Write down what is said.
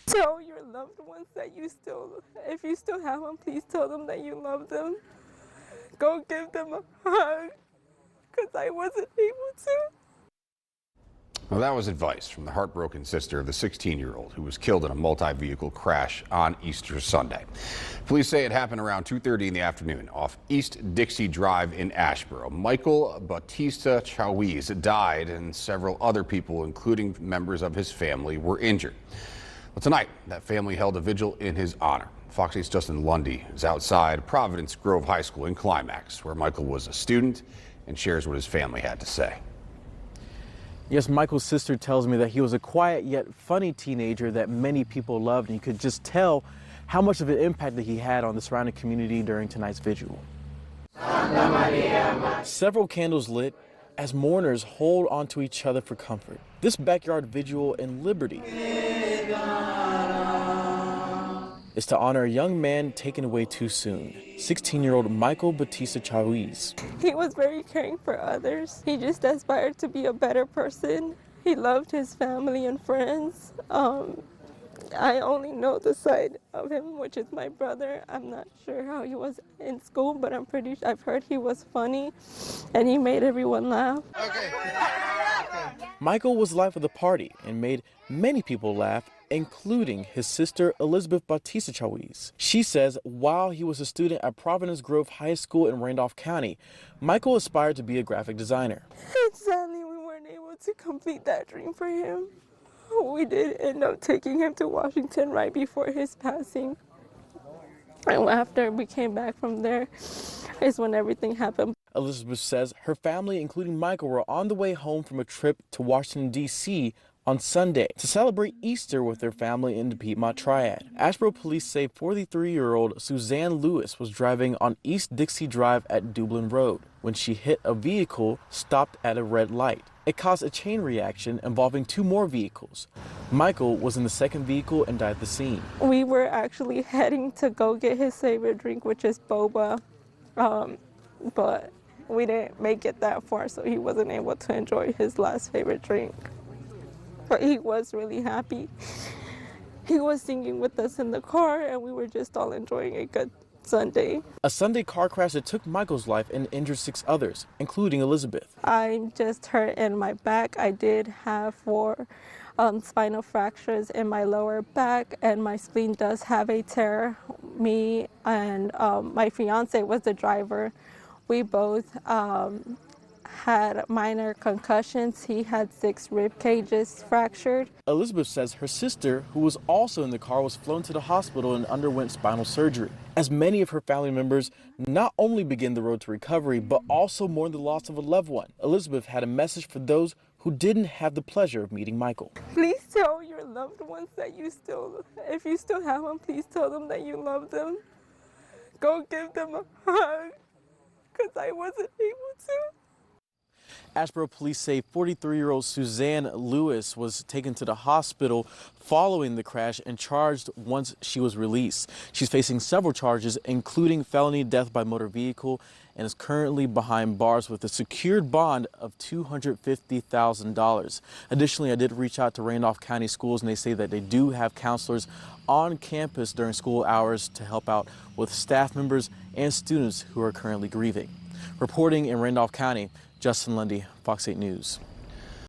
Tell your loved ones that if you still have them, please tell them that you love them. Go give them a hug, because I wasn't able to. Well, that was advice from the heartbroken sister of the 16-year-old who was killed in a multi-vehicle crash on Easter Sunday. Police say it happened around 2:30 in the afternoon off East Dixie Drive in Asheboro. Michael Batista Chawiz died, and several other people, including members of his family, were injured. Well, tonight, that family held a vigil in his honor. Fox 8's Justin Lundy is outside Providence Grove High School in Climax, where Michael was a student, and shares what his family had to say. Yes, Michael's sister tells me that he was a quiet yet funny teenager that many people loved, and you could just tell how much of an impact that he had on the surrounding community during tonight's vigil. Several candles lit as mourners hold onto each other for comfort. This backyard vigil in Liberty is to honor a young man taken away too soon, 16-year-old Michael Batista Chawiz. He was very caring for others. He just aspired to be a better person. He loved his family and friends. I only know the side of him, which is my brother. I'm not sure how he was in school, but I've heard he was funny and he made everyone laugh. Michael was the life of the party and made many people laugh, including his sister Elizabeth Batista Chawiz. She says while he was a student at Providence Grove High School in Randolph County, Michael aspired to be a graphic designer. And sadly, we weren't able to complete that dream for him. We did end up taking him to Washington right before his passing. And after we came back from there is when everything happened. Elizabeth says her family, including Michael, were on the way home from a trip to Washington, D.C. on Sunday to celebrate Easter with their family in the Piedmont Triad. Asheboro police say 43-year-old Suzanne Lewis was driving on East Dixie Drive at Dublin Road when she hit a vehicle stopped at a red light. It caused a chain reaction involving two more vehicles. Michael was in the second vehicle and died at the scene. We were actually heading to go get his favorite drink, which is boba, but we didn't make it that far, so he wasn't able to enjoy his last favorite drink. But he was really happy. He was singing with us in the car, and we were just all enjoying a good Sunday. A Sunday car crash that took Michael's life and injured 6 others, including Elizabeth. I'm just hurt in my back. I did have 4 spinal fractures in my lower back, and my spleen does have a tear. Me and my fiance was the driver. We both had minor concussions. He had 6 rib cages fractured. Elizabeth says her sister, who was also in the car, was flown to the hospital and underwent spinal surgery. As many of her family members not only begin the road to recovery, but also mourn the loss of a loved one. Elizabeth had a message for those who didn't have the pleasure of meeting Michael. Please tell your loved ones that if you still have them, please tell them that you love them. Go give them a hug, because I wasn't able to. Asheboro police say 43-year-old Suzanne Lewis was taken to the hospital following the crash and charged once she was released. She's facing several charges, including felony death by motor vehicle, and is currently behind bars with a secured bond of $250,000. Additionally, I did reach out to Randolph County Schools, and they say that they do have counselors on campus during school hours to help out with staff members and students who are currently grieving. Reporting in Randolph County, Justin Lundy, Fox 8 News.